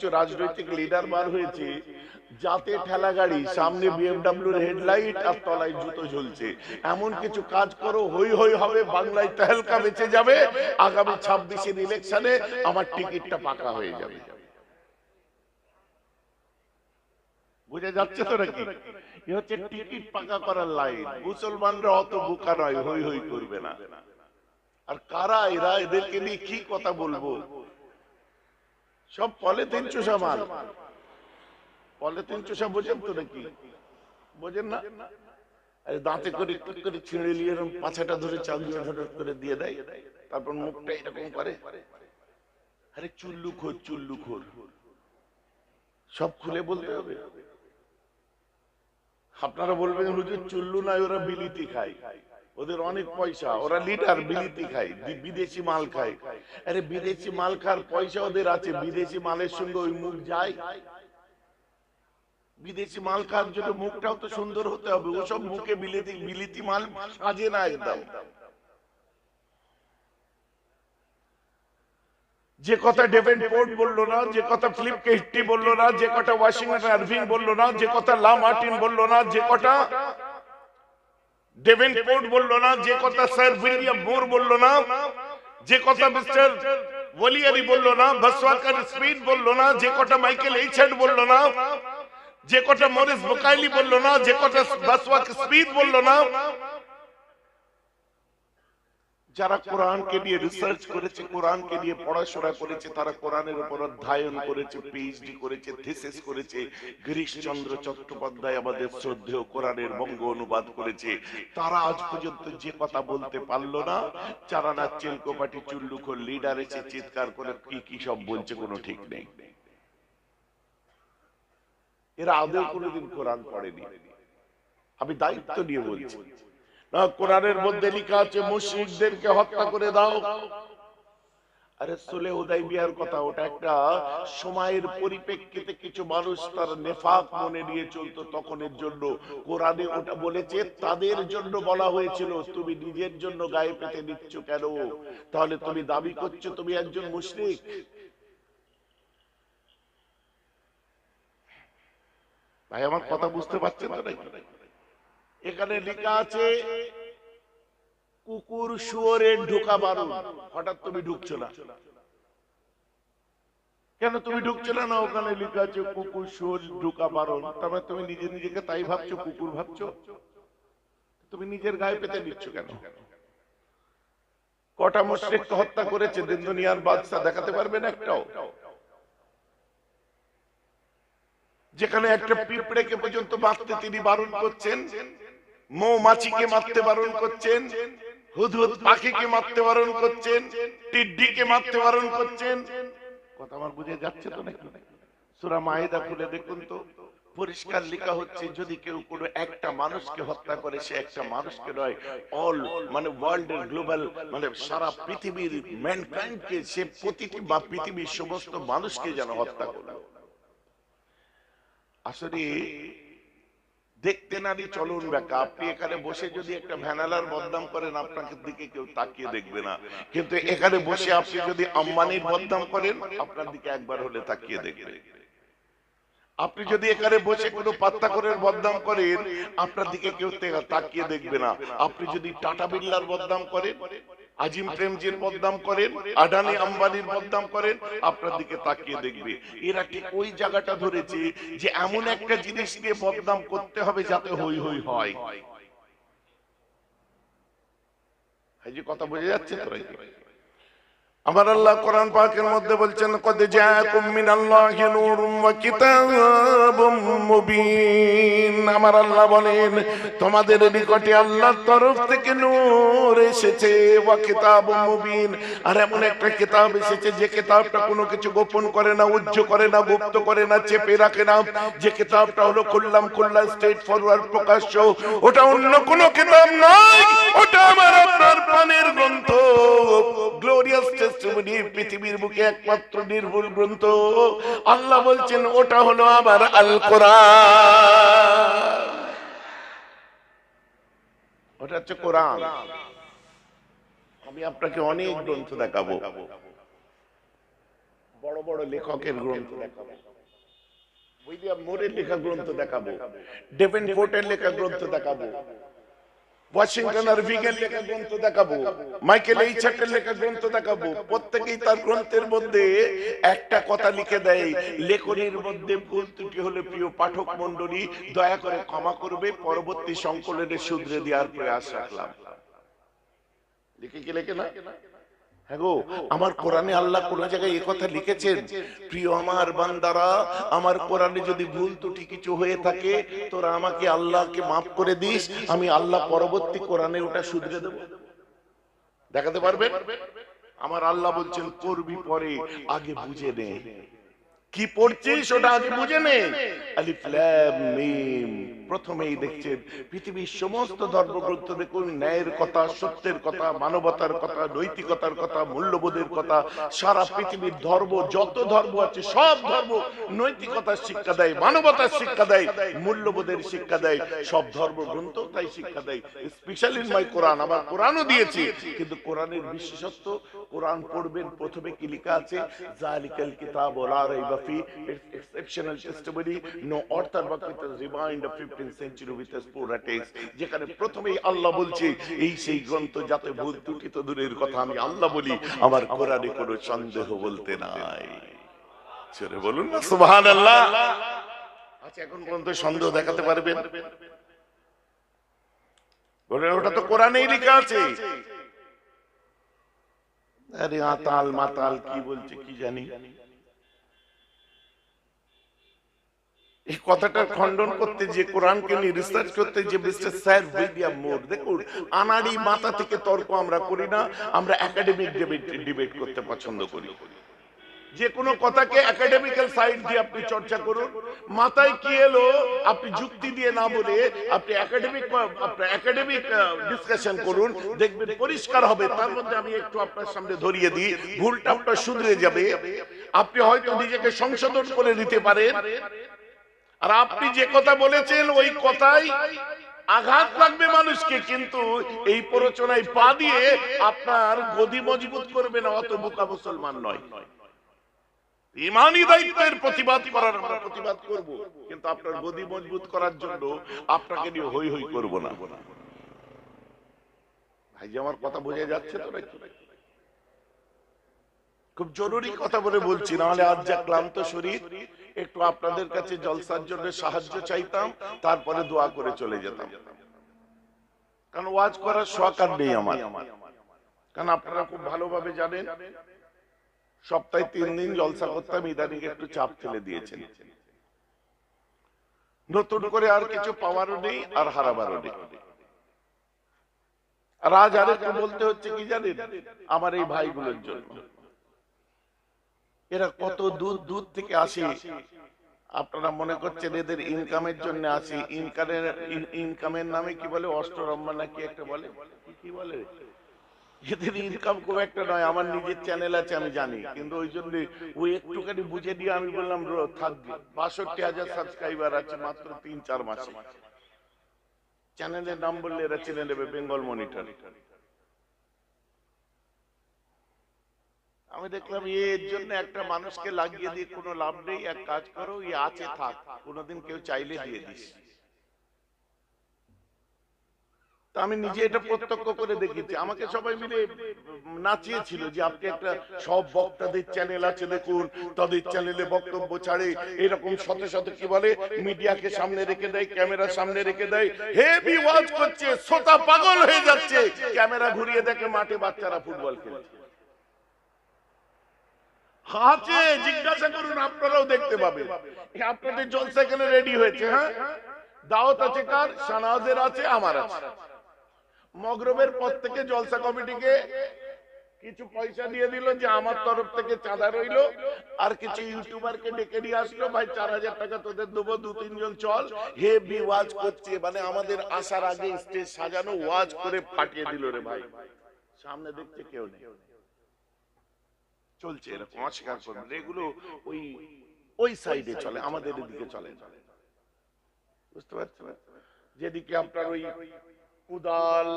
কিছু রাজনৈতিক লিডার বার হয়েছে, যাতে ঠেলা গাড়ি, সামনে বিএমডব্লিউর হেডলাইট আর তলায় জুতো ঝুলছে। এমন কিছু কাজ করো, হই হই হবে, বাংলায় তেহলকা বেঁচে যাবে, আগামী 26-এর ইলেকশনে আমার টিকিটটা পাকা হয়ে যাবে। বুঝে যাচ্ছে তো নাকি? এ হচ্ছে টিকিট পাকা করার লাইন। মুসলমানরা অত বোকা নয়, হই হই করবে না। আর কারা এরা? এদেরকে নিয়ে কি কথা বলবো? সব পলিথিন চোষা মাল। পলিথিন চোষা বোঝেন তো নাকি? বোঝেন না? আরে দাঁতে করে একটু করে ছিঁড়ে নিয়ে এরকম পাছাটা ধরে চাঁদুয়া ঝটট করে দিয়ে দেয়, তারপর মুখটা এরকম করে। আরে চুল্লু খোর, চুল্লু খোর, সব খুলে বলতে হবে। আপনারা বলবেন হুজুর চুল্লু নাই, ওরা বিলিতি খায়, ওদের অনেক পয়সা, ওরা লিডার, বিলিতি খায়, বিদেশি মাল খায়। আরে বিদেশি মাল খাওয়ার পয়সা ওদের আছে, বিদেশি মালের সঙ্গে ওই মুখ যায়? বিদেশি মাল খাওয়ার জন্য মুখটাও তো সুন্দর হতে হবে। ওসব মুখে বিলিতি মাল সাজে না একদম। যে কথা ডেভেনপোর্ট বললো না, যে কথা ফিলিপ কেস্টি বললো না, যে কথা ওয়াশিংটন আরভিং বললো না, যে কথা লা মার্টিন বললো না, যে কথা ডেভেনপোর্ট বললো না, যে কথা স্যার উইলিয়াম মুর বললো না, যে কথা মিস্টার ওয়ালিয়ারি বললো না, বসওয়াকার স্মিথ বললো না, যে কথা মাইকেল এইচেড বললো না, যে কথা মরিস বুকাইলি বললো না, যে কথা বসওয়াকার স্মিথ বললো না। যারা কোরআনকে নিয়ে রিসার্চ করেছে, কোরআনকে নিয়ে পড়াশোনা করেছে, তারা কোরআনের উপর অধ্যয়ন করেছে, পিএইচডি করেছে, থিসিস করেছে। গিরিশচন্দ্র চট্টোপাধ্যায় আমাদের শ্রদ্ধেয় কোরআনের বঙ্গ অনুবাদ করেছে। তারা আজ পর্যন্ত যে কথা বলতে পারলো না, যারা না চেলকোপাটি চুল্লুখোর লিডার এসে চিৎকার করে কি কি সব বলছে, কোনো ঠিক নেই। এরা আদৌ কোনোদিন কোরআন পড়েনি। আমি দায়িত্ব নিয়ে বলছি, কোরআনের মধ্যে লেখা আছে মুশরিকদেরকে হত্যা করে দাও। আরে সুলহ হুদাইবিয়ার কথা, ওটা একটা সময়ের পরিপ্রেক্ষিতে কিছু মানুষ তার নেফাক মনে নিয়ে চলতো, তখনের জন্য কোরআনে ওটা বলেছে। তাদের জন্য বলা হয়েছিল, তুমি নিজের জন্য গায়ে পেতে নিচ্ছ কেন? তাহলে তুমি দাবি করছো তুমি একজন মুশরিক। ভাই আমার কথা বুঝতে পারছেন তো নাকি? এখানে লেখা আছে কুকুর শুয়োরের ঢোকা বারণ। হঠাৎ তুমি ঢুকছো না কেন? তুমি ঢুকছো না? ওখানে লেখা আছে কুকুর শুয়োর ঢোকা বারণ। তারপরে তুমি নিজে নিজেকে তাই ভাবছো, কুকুর ভাবছো? তুমি নিজের গায়ে পেতে নিচ্ছ কেন? কটা মুশরিককে হত্যা করেছে দিন দুনিয়ার বাদশা, দেখাতে পারবেন একটাও? যেখানে একটা পিঁপড়েকে পর্যন্ত মারতে তিনি বারণ করছেন, মৌমাছিকে মারতে বারণ করছেন, হুদহুদ পাখিকে মারতে বারণ করছেন, টিড্ডিকে মারতে বারণ করছেন। কথা আমার বুঝে যাচ্ছে তো নাকি? সূরা মায়েদা খুলে দেখুন তো, পরিষ্কার লেখা হচ্ছে যদি কেউ কোনো একটা মানুষকে হত্যা করে, সে একটা মানুষকে নয়, অল মানে ওয়ার্ল্ড এর গ্লোবাল মানে সারা পৃথিবীর ম্যানকাইন্ডকে, সে প্রতিটি বা পৃথিবীর সমস্ত মানুষকে যেন হত্যা করে। আসলে দেখতে নারী চলন ব্যাকা। আপনি এখানে বসে যদি একটা ভ্যানালার বদনাম করেন, আপনাকে দিকে কেউ তাকিয়ে দেখবে না, কিন্তু এখানে বসে আপনি যদি আম্বানির বদনাম করেন, আপনার দিকে একবার হলে তাকিয়ে দেখবে। আপনি যদি এখানে বসে কোনো পাত্তাকরের বদনাম করেন, আপনার দিকে কেউ তাকিয়ে দেখবে না। আপনি যদি টাটা বিড়লার বদনাম করেন, আজিম প্রেমজির বদনাম করেন, আদানি আম্বানির বদনাম করেন, আপনার দিকে তাকিয়ে দেখবে। এরা ঠিক ওই জায়গাটা ধরেছে যে এমন একটা জিনিস নিয়ে বদনাম করতে হবে যাতে হই হই হয়। এই যে কথা বোঝা যাচ্ছে তো? আমার আল্লাহ কোরআন পাকের মধ্যে বলছেন, কদ জাআকুম মিনাল্লাহি নূরুম ওয়া কিতাবুম মুবিন। আমার আল্লাহ বলেন, তোমাদের নিকটে আল্লাহর তরফ থেকে নূর এসেছে, ওয়া কিতাবুম মুবিন, আর এমন একটা কিতাব এসেছে যে কিতাবটা কোনো কিছু গোপন করে না, উজ্জ করে না, গুপ্ত করে না, চেপে রাখে না। যে কিতাবটা হলো খুললাম খুল্লা, স্ট্রেট ফরওয়ার্ড, প্রকাশ্য। ওটা অন্য কোনো কিতাব নয়, ওটা আমার আপনার প্রাণের গ্রন্থ, গ্লোরিয়াস টেস্টিমনি, পৃথিবীর বুকে একমাত্র নির্ভুল গ্রন্থ। আল্লাহ বলছেন ওটা হলো আমার আল কোরআন। ওটা হচ্ছে কোরআন। আমি আপনাকে অনেক গ্রন্থ দেখাবো, বড় বড় লেখকের গ্রন্থ দেখাবো, উইলিয়াম মোরের লেখা গ্রন্থ দেখাবো, ডেভেনপোর্টের লেখা গ্রন্থ দেখাবো, ওয়াশিংটন আরভিংয়ের লেখা গ্রন্থ দেখাবো, মাইকেল এইচার্টের লেখা গ্রন্থ দেখাবো। প্রত্যেকেই তার গ্রন্থের মধ্যে একটা কথা লিখে দেয়, লেখনের মধ্যে ভুল ত্রুটি হলে প্রিয় পাঠক মণ্ডলী দয়া করে ক্ষমা করবে, পরবর্তী সংকলনে শুধরে দেওয়ার প্রয়াস রাখলাম। লিখে কি লেখে না? হ্যাঁ গো, আমার কোরআনে আল্লাহ কোন জায়গায় এই কথা লিখেছেন, প্রিয় আমার বান্দারা, আমার কোরআনে যদি ভুল ত্রুটি কিছু হয়ে থাকে তোরা আমাকে আল্লাহকে মাফ করে দিস, আমি আল্লাহ পরবর্তী কোরআনে ওটা শুধরে দেব। দেখাতে পারবেন? আমার আল্লাহ বলছেন করবি পরে, আগে বুঝে নে কি পড়ছিস, ওটা আগে বুঝে নে। আলিফ লাম মিম। প্রথমেই দেখছেন পৃথিবীর সমস্ত ধর্মগ্রন্থ দেখুন ন্যায়ের কথা, সত্যের কথা, মানবতার কথা, নৈতিকতার কথা, মূল্যবোধের কথা। সারা পৃথিবীর ধর্ম, যত ধর্ম আছে সব ধর্ম নৈতিকতার শিক্ষা দেয়, মানবতার শিক্ষা দেয়, মূল্যবোধের শিক্ষা দেয়। সব ধর্মগ্রন্থ তাই শিক্ষা দেয়। স্পেশাল ইন মাই কোরআন, আমার কোরআনও দিয়েছি। কিন্তু কোরআনের বিশেষত্ব, কোরআন পড়বেন প্রথমে কি লেখা আছে, জালিকাল কিতাব লা রাইবা ফি, exceptional testimony, no author but with remind of 15th century with a poor text। যেখানে প্রথমেই আল্লাহ বলছে এই সেই গ্রন্থ যাতে ভুল ত্রুটি তো দূরের কথা, আমি আল্লাহ বলি আমার কোরআনে কোনো সন্দেহ বলতে নাই। ছেড়ে বলুন না সুবহানাল্লাহ। আচ্ছা, এখন পর্যন্ত সন্দেহ দেখাতে পারবেন? বলে ওটা তো কোরআনেই লেখা আছে। আরে আতাল মাতাল কি বলছে কি জানি। এই কথাটার খণ্ডন করতে যে, কোরআনকে নিয়ে রিসার্চ করতে যে মিস্টার স্যার উইলিয়াম মোর, দেখুন আনাড়ি মাথা থেকে তর্ক আমরা করি না, আমরা একাডেমিক ডিবেট করতে পছন্দ করি। যে কোনো কথাকে একাডেমিক্যাল সাইড দিয়ে আপনি চর্চা করুন। মাথায় কি এলো আপনি যুক্তি দিয়ে না বলে আপনি একাডেমিক ডিসকাশন করুন, দেখবেন পরিষ্কার হবে। তার মধ্যে আমি একটু আপনার সামনে ধরিয়ে দিই, ভুলটা আপনার শুধরে যাবে। আপনি হয়তো নিজেকে সংশোধন করে নিতে পারেন। আর আপনি যে কথা বলেছেন ওই কথাই আঘাত লাগবে মানুষকে, কিন্তু এই প্ররোচনায় পা দিয়ে আপনার গদি মজবুত করবে না, অত বোকা মুসলমান নয়। ইমানি দায়িত্বের প্রতিবাদ করার আমরা প্রতিবাদ করব, কিন্তু আপনার গদি মজবুত করার জন্য আপনাকে নিয়ে হই হই করব না। ভাই যে আমার কথা বোঝা যাচ্ছে তো নাকি? খুব জরুরি কথা বলে বলছি, নাহলে আজ যা ক্লান্ত শরীর, একটু আপনাদের কাছে জলসার জন্য সাহায্য চাইতাম, তারপরে দোয়া করে চলে যেতাম। কারণ ওয়াজ করার শখ আর নেই আমার। কারণ আপনারা খুব ভালোভাবে জানেন সপ্তাহে 3 দিন জলসা করতাম, ইদানিং একটু চাপ ফেলে দিয়েছেন। নতুন করে আর কিছু পাওয়ারও নেই আর হারাবারও নেই। আর আজ আরেকটু বলতে হচ্ছে কি জানেন, আমার এই ভাইগুলোর জন্য। এরা কত দূর দূর থেকে আসে, আপনারা মনে করছেন এদের ইনকামের জন্য আসে। ইনকামের নামে কি বলে, অষ্টরম্মা নাকি একটা বলে, কি বলে, এদের ইনকাম খুব একটা নয়। আমার নিজের চ্যানেল আছে আমি জানি, কিন্তু ওই জন্য ওই একটুখানি বুঝে দিয়ে আমি বললাম থাকবে। 62,000 সাবস্ক্রাইবার আছে মাত্র 3-4 মাসে। চ্যানেলের নাম বললে এরা চিনে নেবে, বেঙ্গল মনিটর। আমি দেখলাম এর জন্য একটা মানুষকে লাগিয়ে দিয়ে কোনো লাভ নেই। এক কাজ করো, ই আছে থাক, কোনোদিন কেউ চাইলে দিয়ে দিস। আমি নিজে এটা প্রত্যক্ষ করে দেখেছি। আমাকে সবাই মিলে নাচিয়েছিল যে আপনি একটা, সব বক্তাদের চ্যানেল আছে দেখুন, তাদের চ্যানেলে বক্তব্য ছাড়ে, এরকম শত শত কি বলে মিডিয়াকে সামনে রেখে দেয়, ক্যামেরার সামনে রেখে দেয়, হেভি ওয়াজ করছে, শ্রোতা পাগল হয়ে যাচ্ছে, ক্যামেরা ঘুরিয়ে দেখে মাঠে বাচ্চারা ফুটবল খেলছে। আছে, জিজ্ঞাসা করুন, আপনারাও দেখতে পাবেন। আপনাদের জলসা এখানে রেডি হয়েছে। হ্যাঁ, দাওয়াত আছে কার? শাহনাজের আছে, আমার আছে। মগরবের পর থেকে জলসা কমিটিকে কিছু পয়সা দিয়ে দিল যে আমার তরফ থেকে চাঁদা রইল, আর কিছু ইউটিউবারকে ডেকে নিয়ে আসলো, ভাই 4,000 টাকা তোদের দেবো, 2-3 জন চল, হেভি ওয়াজ করছে। মানে আমাদের আসার আগে স্টেজ সাজানো, ওয়াজ করে ফাটিয়ে দিল রে ভাই। সামনে দেখছে কেউ নেই, চলছে এরকম, অস্বীকার করবেন। এগুলো ওই সাইডে চলে, আমাদের এদিকে চলে। বুঝতে পারছেন? যেদিকে আপনার ওই কুদাল,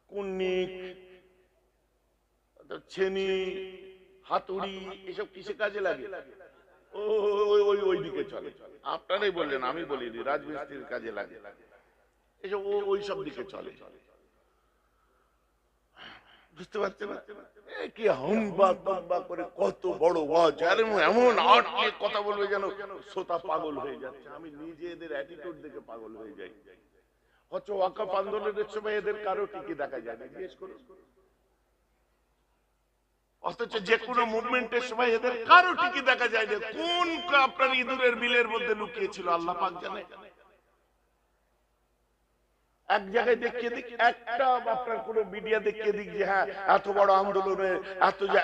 কুন্নিক, ছেনি, হাতুড়ি, এসব কিসে কাজে লাগে? ওই দিকে দিকে চলে। আপনারাই বললেন, আমি বলিনি, রাজমিস্ত্রির কাজে লাগে, এসব ওই সব দিকে চলে। বুঝতে পারছেন না? কি হাম্বা তাম্বা করে কত বড় ওয়াজ, আর এমন আট নিয়ে কথা বলবে যেন শ্রোতা পাগল হয়ে যাচ্ছে। আমি নিজে এদের অ্যাটিটিউড দেখে পাগল হয়ে যাই। অথচ ওয়াকফ আন্দোলনের সময় এদের কারো টিকে দেখা যায় না, জিজ্ঞেস করুন। অথচ যে কোনো মুভমেন্টের সময় এদের কারো টিকে দেখা যায় না। কোন আপনার ইঁদুরের বিলের মধ্যে লুকিয়েছিল আল্লাহ পাক জানে। এক জায়গায় দেখিয়ে দিক, একটা আপনার কোন মিডিয়া দেখিয়ে দিক যে হ্যাঁ এত বড় আন্দোলনে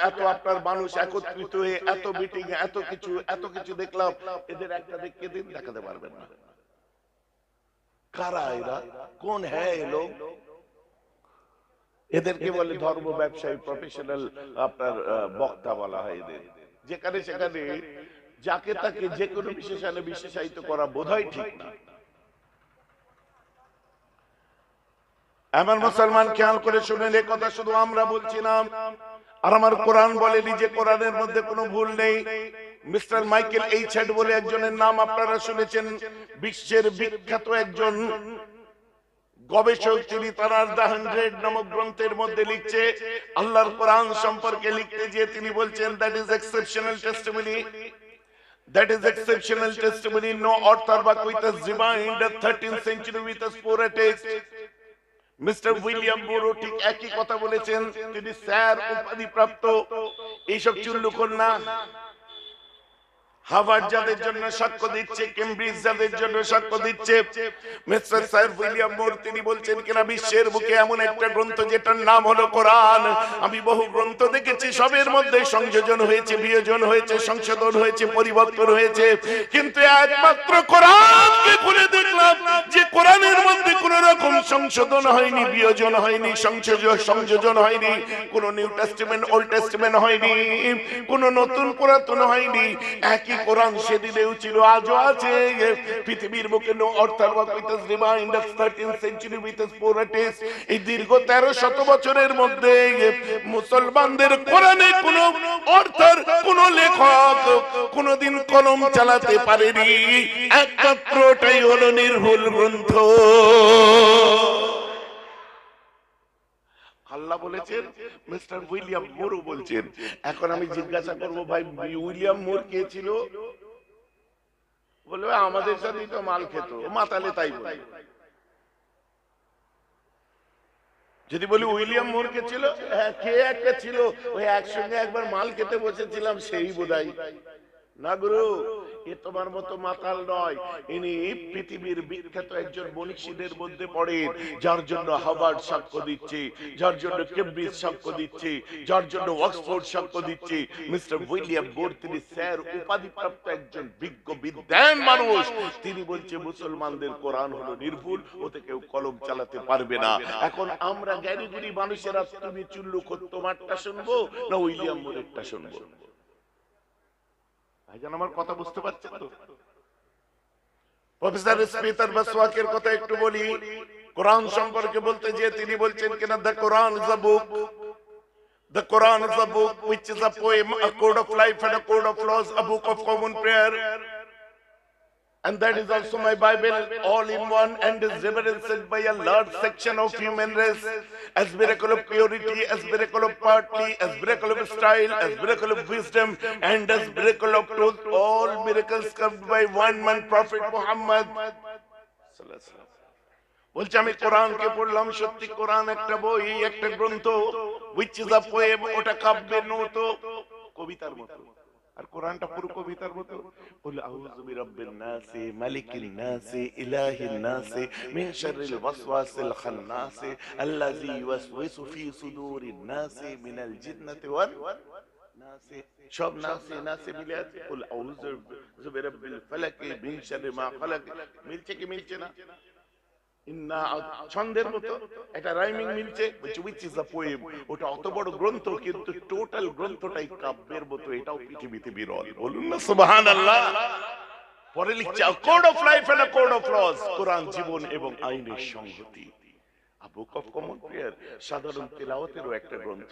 এত আপনার মানুষ একত্রিত হয়ে এত মিটিং এত কিছু দেখলাম, এদের একটা দেখিয়ে দিন, দেখাতে পারবেন না। কারা এরা? কোন হ্যাঁ এ লোক? এদেরকে বলে ধর্ম ব্যবসায়ী, প্রফেশনাল আপনার বক্তা বলা হয় এদের। যেখানে সেখানে যাকে তাকে যে কোনো বিশেষণে বিশেষায়িত করা বোধহয় ঠিক না। আমার মুসলমান খেয়াল করে শুনেন, এই কথা শুধু আমরা বলছি না, আর আমার কোরআন বলেনি যে কোরআনের মধ্যে কোনো ভুল নেই। মিস্টার মাইকেল এইচ হেড বলে একজনের নাম আপনারা শুনেছেন, বিশ্বের বিখ্যাত একজন গবেষক। তিনি তার দ্য 100 নামক গ্রন্থের মধ্যে লিখছে, আল্লাহর কোরআন সম্পর্কে লিখতে গিয়ে তিনি বলছেন, that is exceptional testimony, that is exceptional testimony, no author but with us divine the 13th century with us poor text. Mister William Borrow ঠিক একই কথা বলেছেন। তিনি স্যার উপাধি প্রাপ্ত এইসব চুল্লুকর না। হার্ভার্ড যাদের জন্য সাক্ষ্য দিচ্ছে, কেমব্রিজ যাদের জন্য সাক্ষ্য দিচ্ছে, মিস্টার স্যার উইলিয়াম মোর তিনি বলছেন কিনা বিশ্বের বুকে এমন একটা গ্রন্থ যেটার নাম হলো কোরআন। আমি বহু গ্রন্থ দেখেছি, সবের মধ্যে সংযোজন হয়েছে, বিয়োজন হয়েছে, সংশোধন হয়েছে, পরিবর্তন হয়েছে, কিন্তু একমাত্র কোরআনকে খুলে দেখলাম যে কোরআনের মধ্যে কোন রকম সংশোধন হয়নি, বিয়োজন হয়নি, সংযোজন হয়নি, কোন নিউ টেস্টামেন্ট ওল্ড টেস্টামেন্ট হয়নি, কোন নতুন পুরাতন হয়নি। একই কোরআন সেদিনেও ছিল, আজও আছে। পৃথিবীর বুকে নো অর্থাৎ with remind of 13th century with us poor text। এই দীর্ঘ 1300 বছরের মধ্যে মুসলমানদের কোরআনে কোন অর্থাৎ কোন লেখক কোনদিন কলম চালাতে পারেনি। একমাত্রটাই হলো নির্ভুল গ্রন্থ। আল্লাহ বলেছেন, মিস্টার উইলিয়াম মোর বলছেন। এখন আমি জিজ্ঞাসা করবো, ভাই উইলিয়াম মোর কে ছিল? বলবে আমাদের সাথেই তো মাল খেত, মাতালে তাই বলে। যদি বলি উইলিয়াম মোর কে ছিল, হ্যাঁ কে একটা ছিল, ওই একসঙ্গে একবার মাল খেতে বসেছিলাম সেই বোধহয়। না গুরু, এ তোমার মতো মাতাল নয়। ইনি পৃথিবীর বিখ্যাত একজন মনীষীদের মধ্যে পড়েন, যার জন্য হার্ভার্ড সাক্ষ্য দিচ্ছে, যার জন্য কেমব্রিজ সাক্ষ্য দিচ্ছে, যার জন্য অক্সফোর্ড সাক্ষ্য দিচ্ছে। মিস্টার উইলিয়াম বোর তিনি স্যার উপাধিপ্রাপ্ত একজন বিজ্ঞ বিদ্বান মানুষ। তিনি বলছে মুসলমানদের কোরআন হলো নির্ভুল, ওতে কেউ কলম চালাতে পারবে না। এখন আমরা জ্ঞানীগুণী মানুষেরা তুমি চুল্লু তোমারটা শুনবো না উইলিয়াম মোরেরটা শুনবো? ভাইজান আমার কথা বুঝতে পারছেন তো? প্রফেসর স্মিথার বাসওয়াকের কথা একটু বলি। কোরআন সম্পর্কে বলতে যে তিনি বলছেন কিনা, the Quran is a book, the Quran is a book which is a poem, a code of life and a code of laws, a book of common prayer, and that is also my Bible, all in one, and is reverenced by a large section of human race as miracle of purity, as miracle of partly, as miracle of style, as miracle of wisdom, and as miracle of truth. All miracles come by one man, Prophet Muhammad sallallahu alaihi wasallam. বলছে আমি কোরআনকে পড়লাম, সত্যি কোরআন একটা বই, একটা গ্রন্থ, which is a poem, ওটা কাব্যের মতো, কবিতার মতো। আর কোরআনটা পুরো কবিতার মতো। বলে আউযু বিরাব্বিন নাস, মালিকিন নাস, ইলাহিন নাস, মিন শাররিল ওয়াসওয়াসিল খান্নাস, আল্লাযী ইউওয়াসওয়িসু ফি সুদুরিন নাস মিনাল জিন্নাতি ওয়ান নাস। সব নাসে নাসে মিলে আছে। বলে আউযু বিরাব্বিল ফালাক মিন শাররি মা খালাক। মিলছে কি মিলছে না? ছন্দের মতো একটা রাইমিং মিলছে। which is a poem, ওটা অত বড় গ্রন্থ, কিন্তু টোটাল গ্রন্থটাই কাব্যের মতো। এটাও পৃথিবীতে বিরল। বলুন না সুবহানাল্লাহ। পরে লিখছে a code of life and a code of laws, কোরআন জীবন এবং আইনের সংহতি। a book of common prayer, সাধারণ তেলাওয়াতেরও একটা গ্রন্থ।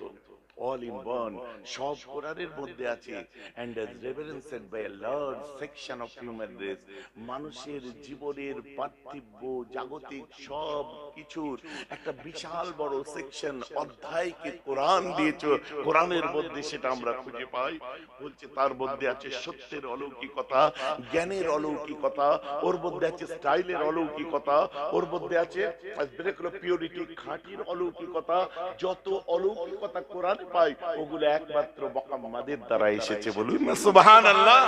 all in one, সব কোরআনের মধ্যে আছে। and as reverenced by a large section of human race, মানুষের জীবনের পার্থিব্য জাগতিক সব কিছুর একটা বিশাল বড় সেকশন অধ্যায়কে কোরআন দিয়েছে, কোরআনের মধ্যে সেটা আমরা খুঁজে পাই। বলছে তার মধ্যে আছে সত্যের অলৌকিকতা, জ্ঞানের অলৌকিকতা, ওর মধ্যে আছে স্টাইলের অলৌকিকতা, ওর মধ্যে আছে পিউরিটি খাঁটির অলৌকিকতা। যত অলৌকিকতা কোরআন পাই ওগুলো একমাত্র মুহাম্মাদের দ্বারা এসেছে। বলুন না সুবহানাল্লাহ।